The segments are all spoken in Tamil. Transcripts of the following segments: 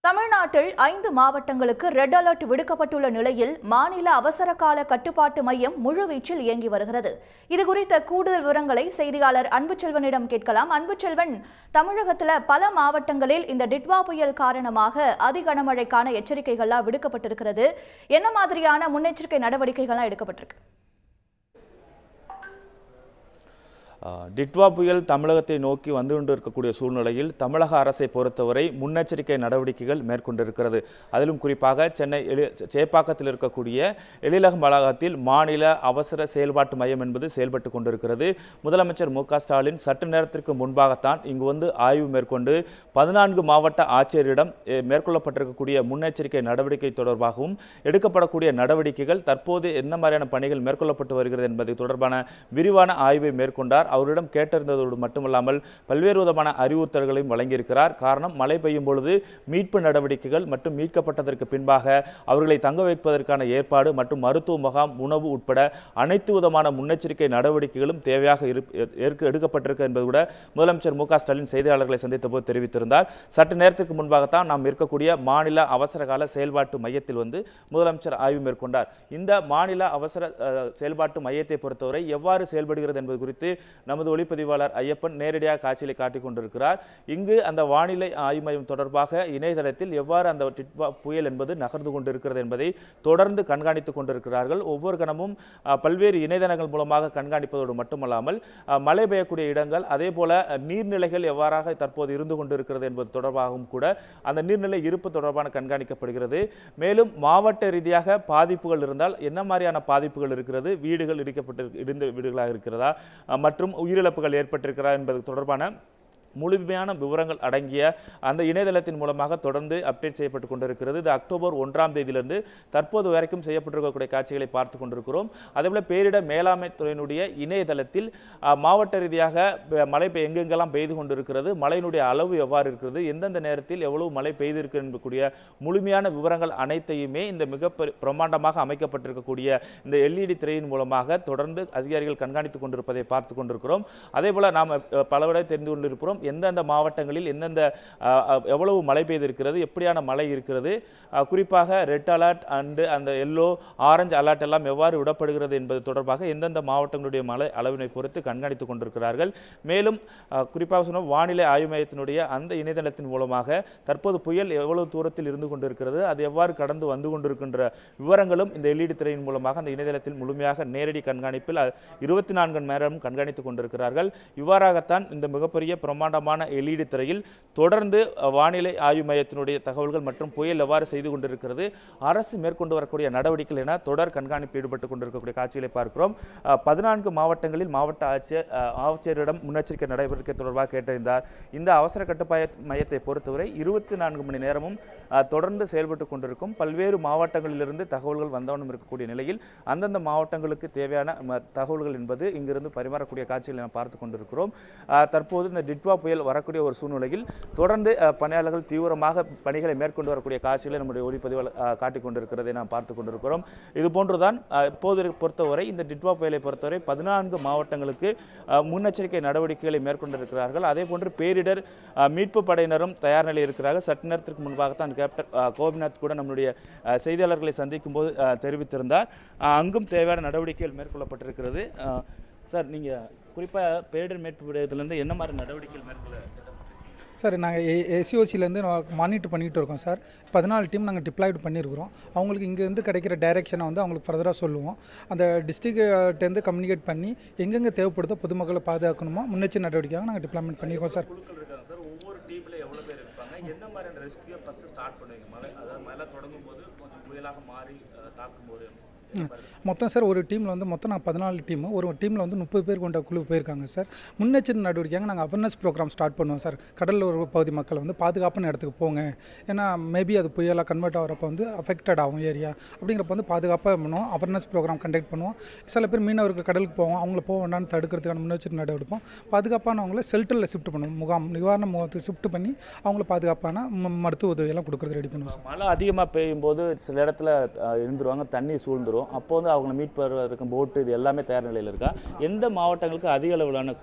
தமிழ்நாட்டில் 5 மாவட்டங்களுக்கு ரெட் அலர்ட் விடுக்கப்பட்டுள்ள நிலையில் மாநில அவசரகால கட்டுப்பாட்டு மையம் முழுவீச்சில் இயங்கி வருகிறது. இதுகுறித்த கூடுதல் விவரங்களை செய்தியாளர் அன்புச்செல்வனிடம் கேட்கலாம். அன்புச்செல்வன், தமிழகத்தில் பல மாவட்டங்களில் இந்த டிட்வா புயல் காரணமாக அதிகனமழைக்கான எச்சரிக்கைகள்லாம் விடுக்கப்பட்டிருக்கிறது. என்ன மாதிரியான முன்னெச்சரிக்கை நடவடிக்கைகள்லாம் எடுக்கப்பட்டிருக்கு? டிட்வா புயல் தமிழகத்தை நோக்கி வந்து கொண்டிருக்கக்கூடிய சூழ்நிலையில் தமிழக அரசை பொறுத்தவரை முன்னெச்சரிக்கை நடவடிக்கைகள் மேற்கொண்டிருக்கிறது. அதிலும் குறிப்பாக சென்னை சேப்பாக்கத்தில் இருக்கக்கூடிய எழிலகம் வளாகத்தில் மாநில அவசர செயல்பாட்டு மையம் என்பது செயல்பட்டு கொண்டிருக்கிறது. முதலமைச்சர் மு க ஸ்டாலின் சற்று நேரத்திற்கு முன்பாகத்தான் இங்கு வந்து ஆய்வு மேற்கொண்டு 14 மாவட்ட ஆட்சியரிடம் மேற்கொள்ளப்பட்டிருக்கக்கூடிய முன்னெச்சரிக்கை நடவடிக்கை தொடர்பாகவும் எடுக்கப்படக்கூடிய நடவடிக்கைகள் தற்போது என்ன மாதிரியான பணிகள் மேற்கொள்ளப்பட்டு வருகிறது என்பது தொடர்பான விரிவான ஆய்வை மேற்கொண்டார். அவரிடம் கேட்டறிந்ததோடு மட்டுமல்லாமல் பல்வேறு விதமான அறிவுறுத்தல்களையும் வழங்கியிருக்கிறார். காரணம், மழை பெய்யும் பொழுது மீட்பு நடவடிக்கைகள் மற்றும் மீட்கப்பட்டதற்கு பின்பாக அவர்களை தங்க வைப்பதற்கான ஏற்பாடு மற்றும் மருத்துவ முகாம், உணவு உட்பட அனைத்து விதமான முன்னெச்சரிக்கை நடவடிக்கைகளும் தேவையாக எடுக்கப்பட்டிருக்கு என்பது கூட முதலமைச்சர் மு க ஸ்டாலின் செய்தியாளர்களை சந்தித்த போது தெரிவித்திருந்தார். சற்று நேரத்திற்கு முன்பாகத்தான் நாம் இருக்கக்கூடிய மாநில அவசரகால செயல்பாட்டு மையத்தில் வந்து முதலமைச்சர் ஆய்வு மேற்கொண்டார். இந்த மாநில அவசர செயல்பாட்டு மையத்தை பொறுத்தவரை எவ்வாறு செயல்படுகிறது என்பது குறித்து நமது ஒளிப்பதிவாளர் ஐயப்பன் நேரடியாக காட்சியை காட்டிக் கொண்டிருக்கிறார். இங்கு அந்த வானிலை ஆய்வு மையம் தொடர்பாக இணையதளத்தில் எவ்வாறு அந்த டிட்வா புயல் என்பது நகர்ந்து கொண்டிருக்கிறது என்பதை தொடர்ந்து கண்காணித்துக் கொண்டிருக்கிறார்கள். ஒவ்வொரு கணமும் பல்வேறு இணையதளங்கள் மூலமாக கண்காணிப்பதோடு மட்டுமல்லாமல் மழை பெய்யக்கூடிய இடங்கள், அதே போல நீர்நிலைகள் எவ்வாறாக தற்போது இருந்து கொண்டிருக்கிறது என்பது தொடர்பாகவும் கூட அந்த நீர்நிலை இருப்பு தொடர்பான கண்காணிக்கப்படுகிறது. மேலும் மாவட்ட ரீதியாக பாதிப்புகள் இருந்தால் என்ன மாதிரியான பாதிப்புகள் இருக்கிறது, வீடுகள் இடிந்த வீடுகளாக இருக்கிறதா மற்றும் உயிரிழப்புகள் ஏற்பட்டிருக்கிறதா என்பது தொடர்பான முழுமையான விவரங்கள் அடங்கிய அந்த இணையதளத்தின் மூலமாக தொடர்ந்து அப்டேட் செய்யப்பட்டு கொண்டிருக்கிறது. இது அக்டோபர் 1ஆம் தேதியிலிருந்து தற்போது வரைக்கும் செய்யப்பட்டிருக்கக்கூடிய காட்சிகளை பார்த்து கொண்டிருக்கிறோம். அதேபோல பேரிடர் மேலாண்மை துறையினுடைய இணையதளத்தில் மாவட்ட ரீதியாக மழை எங்கெங்கெல்லாம் பெய்து கொண்டிருக்கிறது, மழையினுடைய அளவு எவ்வாறு இருக்கிறது, எந்தெந்த நேரத்தில் எவ்வளவு மழை பெய்திருக்கு என்பக்கூடிய முழுமையான விவரங்கள் அனைத்தையுமே இந்த மிக பிரம்மாண்டமாக அமைக்கப்பட்டிருக்கக்கூடிய இந்த LED திரையின் மூலமாக தொடர்ந்து அதிகாரிகள் கண்காணித்துக் கொண்டிருப்பதை பார்த்து கொண்டிருக்கிறோம். அதேபோல நாம் பலவிட தெரிந்து கொண்டிருக்கிறோம் எந்தெந்த மாவட்டங்களில் எந்தெந்த எவ்வளவு மழை பெய்திருக்கிறது, எப்படியான மழை இருக்கிறது, குறிப்பாக ரெட் அலர்ட் அண்டு அந்த எல்லோ ஆரஞ்சு அலர்ட் எல்லாம் எவ்வாறு விடப்படுகிறது என்பது தொடர்பாக எந்தெந்த மாவட்டங்களுடைய மழை அளவினை பொறுத்து கண்காணித்துக் கொண்டிருக்கிறார்கள். மேலும் குறிப்பாக சொன்ன வானிலை ஆய்வு மையத்தினுடைய அந்த இணையதளத்தின் மூலமாக தற்போது புயல் எவ்வளவு தூரத்தில் இருந்து கொண்டிருக்கிறது, அது எவ்வாறு கடந்து வந்து கொண்டிருக்கின்ற விவரங்களும் இந்த LED திரையின் மூலமாக அந்த இணையதளத்தில் முழுமையாக நேரடி கண்காணிப்பில் 24 மணி நேரம் கண்காணித்துக் கொண்டிருக்கிறார்கள். இவ்வாறாகத்தான் இந்த மிகப்பெரிய பிரமாண்டமான LED திரையில் தொடர்ந்து வானிலை ஆய்வு மையத்தினுடைய தகவல்கள் மற்றும் புயல் எவ்வாறு செய்து கொண்டிருக்கிறது, அரசு மேற்கொண்டு வரக்கூடிய நடவடிக்கைகள் என தொடர் கண்காணிப்பு ஈடுபட்டுக் கொண்டிருக்கக்கூடிய காட்சிகளை பார்க்கிறோம். 14 மாவட்டங்களில் மாவட்ட ஆட்சியரிடம் முன்னெச்சரிக்கை நடவடிக்கை தொடர்பாக கேட்டறிந்தார். இந்த அவசர கட்டுப்பாட்டு மையத்தை பொறுத்தவரை 24 மணி நேரமும் தொடர்ந்து செயல்பட்டுக் கொண்டிருக்கும். பல்வேறு மாவட்டங்களிலிருந்து தகவல்கள் வந்தவனும் இருக்கக்கூடிய நிலையில் அந்தந்த மாவட்டங்களுக்கு தேவையான தகவல்கள் என்பது இங்கிருந்து பரிமாறக்கூடிய காட்சிகளை நாம் பார்த்துக் கொண்டிருக்கிறோம். தற்போது இந்த டிட்வா புயல் வரக்கூடிய ஒரு சூழ்நிலையில் தொடர்ந்து பணியாளர்கள் தீவிரமாக பணிகளை மேற்கொண்டு வரக்கூடிய காட்சிகளை நம்முடைய ஒளிப்பதிவில் காட்டிக் கொண்டிருக்கிறதை நாம் பார்த்துக் கொண்டிருக்கிறோம். இது போன்றுதான் இப்போது பொறுத்தவரை இந்த டிட்வா புயலை பொறுத்தவரை 14 மாவட்டங்களுக்கு முன்னெச்சரிக்கை நடவடிக்கைகளை மேற்கொண்டிருக்கிறார்கள். அதே போன்று பேரிடர் மீட்பு படையினரும் தயார் நிலையில் இருக்கிறார்கள். சற்று நேரத்திற்கு முன்பாகத்தான் கேப்டன் கோபிநாத் கூட நம்முடைய செய்தியாளர்களை சந்திக்கும் போது தெரிவித்திருந்தார். அங்கும் தேவையான நடவடிக்கைகள் மேற்கொள்ளப்பட்டிருக்கிறது. சார், நீங்கள் குறிப்பாக பேரிடர் மீட்பு படையிலிருந்து என்ன மாதிரி நடவடிக்கைகள் மேற்கொள்ள சார்? நாங்கள் SCOCலேருந்து மானிட்டர் பண்ணிகிட்டு இருக்கோம் சார். 14 டீம் நாங்கள் டிப்ளாய்டு பண்ணியிருக்கிறோம். அவங்களுக்கு இங்கேருந்து கிடைக்கிற டைரெக்ஷனை வந்து அவங்களுக்கு ஃபர்தராக சொல்லுவோம். அந்த டிஸ்ட்ரிக்டேருந்து கம்யூனிகேட் பண்ணி எங்கெங்கே தேவைப்படுதோ பொதுமக்களை பாதுகாக்கணுமோ முன்னெச்சரிக்கை நடவடிக்கையாக நாங்கள் டிப்ளாய்மெண்ட் பண்ணியிருக்கோம் சார். ஒவ்வொரு டீமில் எவ்வளோ பேர் இருப்பாங்க, என்ன மாதிரியான ரெஸ்கியூ ஃபஸ்ட்டு ஸ்டார்ட் பண்ணுவீங்க? மழை தொடங்கும் போது புயலாக மாறி தாக்கும் போது மொத்தம் சார் ஒரு டீமில் வந்து மொத்தம் நாங்கள் 14 டீமு, ஒரு டீமில் வந்து 30 பேர் கொண்ட குழு போயிருக்காங்க சார். முன்னெச்சரிக்கை நடவடிக்கையாக நாங்கள் அவேர்னஸ் ப்ரோக்ராம் ஸ்டார்ட் பண்ணுவோம் சார். கடலில் ஒரு பகுதி மக்கள் வந்து பாதுகாப்பான இடத்துக்கு போங்க, ஏன்னா மேபி அது புயலாக கன்வெர்ட் ஆகிறப்ப வந்து அஃபெக்டட் ஆகும் ஏரியா. அப்படிங்கிறப்ப வந்து பாதுகாப்பாக பண்ணுவோம். அவேர்னஸ் ப்ரோக்ராம் கண்டக்ட் பண்ணுவோம். சில பேர் மீனவர்கள் கடலுக்கு போவோம், அவங்கள போக வேண்டாம்னு தடுக்கிறதுக்கான முன்னெச்சரிக்கை நடவடிப்போம். பாதுகாப்பானவங்களை ஷெல்டரில் ஷிஃப்ட் பண்ணுவோம், முகாம் நிவாரண முகாமத்துக்கு ஷிஃப்ட் பண்ணி அவங்கள பாதுகாப்பான மருத்துவ உதவியெல்லாம் கொடுக்குறது ரெடி பண்ணுவோம். மழை அதிகமாக பெய்யும் போது சில இடத்துல இருந்துருவாங்க, தண்ணி சூழ்ந்துரும். வந்தோம். அப்போ வந்து அவங்களை மீட் பண்ணுறதுக்கு போட்டு இது எல்லாமே தயார் நிலையில் இருக்கா? எந்த மாவட்டங்களுக்கு அதிக அளவிலான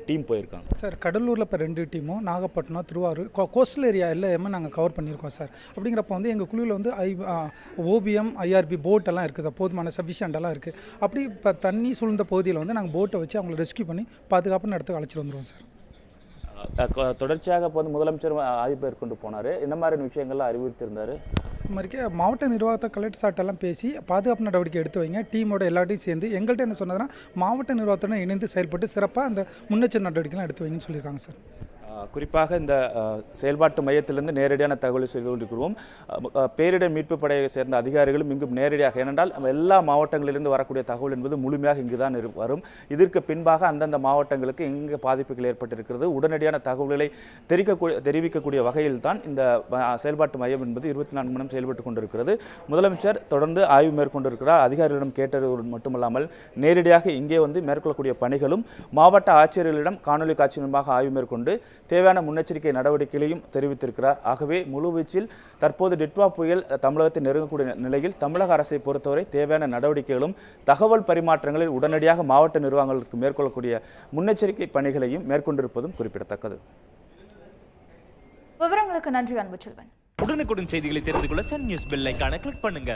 டீம் போயிருக்காங்க? சார் கடலூரில் இப்போ 2 டீமும், நாகப்பட்டினம், திருவாரூர், கோஸ்டல் ஏரியா எல்லாமே நாங்கள் கவர் பண்ணியிருக்கோம் சார். அப்படிங்கிறப்ப வந்து எங்கள் குழுவில் வந்து ஓபிஎம், ஐஆர்பி போட் எல்லாம் இருக்குது, போதுமான சஃபிஷியண்டெல்லாம் இருக்குது. அப்படி இப்போ தண்ணி சூழ்ந்த பகுதியில் வந்து நாங்கள் போட்டை வச்சு அவங்களை ரெஸ்க்யூ பண்ணி பாதுகாப்பான இடத்துக்கு அழைச்சிட்டு வந்துடுவோம் சார். தொடர்ச்சியாக இப்போ வந்து முதலமைச்சர் ஆய்வு மேற்கொண்டு போனார். என்ன மாதிரியான விஷயங்கள்லாம் அறிவுறுத்திருந்தார்? இது மாதிரிக்கே மாவட்ட நிர்வாகத்தை கலெக்டர் சார்ட்டெல்லாம் பேசி பாதுகாப்பு நடவடிக்கை எடுத்து வைங்க, டீமோட எல்லாத்தையும் சேர்ந்து எங்கள்கிட்ட என்ன சொன்னதுன்னா மாவட்ட நிர்வாகத்துடன் இணைந்து செயல்பட்டு சிறப்பாக அந்த முன்னெச்சரிக்கை நடவடிக்கைலாம் எடுத்து வைங்கன்னு சொல்லியிருக்காங்க சார். குறிப்பாக இந்த செயல்பாட்டு மையத்திலிருந்து நேரடியான தகவலை செய்து கொண்டிருக்கிறோம். பேரிடர் மீட்பு படையை சேர்ந்த அதிகாரிகளும் இங்கு நேரடியாக, ஏனென்றால் எல்லா மாவட்டங்களிலிருந்து வரக்கூடிய தகவல் என்பது முழுமையாக இங்கு தான் வரும். இதற்கு பின்பாக அந்தந்த மாவட்டங்களுக்கு எங்கே பாதிப்புகள் ஏற்பட்டிருக்கிறது உடனடியான தகவல்களை தெரிவிக்கக்கூடிய வகையில் தான் இந்த செயல்பாட்டு மையம் என்பது 24 மணி நேரம் செயல்பட்டு கொண்டிருக்கிறது. முதலமைச்சர் தொடர்ந்து ஆய்வு மேற்கொண்டிருக்கிறார். அதிகாரிகளிடம் கேட்டது மட்டுமல்லாமல் நேரடியாக இங்கே வந்து மேற்கொள்ளக்கூடிய பணிகளும் மாவட்ட ஆட்சியர்களிடம் காணொலி காட்சி மூலமாக ஆய்வு மேற்கொண்டு தேவையான முன்னெச்சரிக்கை நடவடிக்கைகளையும் தெரிவித்திருக்கிறார். ஆகவே முழுவீச்சில் தற்போது டிட்வா புயல் தமிழகத்தை நெருங்கக்கூடிய நிலையில் தமிழக அரசை பொறுத்தவரை தேவையான நடவடிக்கைகளும் தகவல் பரிமாற்றங்களில் உடனடியாக மாவட்ட நிர்வாகங்களுக்கு மேற்கொள்ளக்கூடிய முன்னெச்சரிக்கை பணிகளையும் மேற்கொண்டிருப்பதும் குறிப்பிடத்தக்கது. விவரங்களுக்கு நன்றி அன்புச்செல்வன். உடனுக்குடன் செய்திகளை தெரிந்து கொள்ள சன் நியூஸ் பெல் ஐகானை கிளிக் பண்ணுங்க.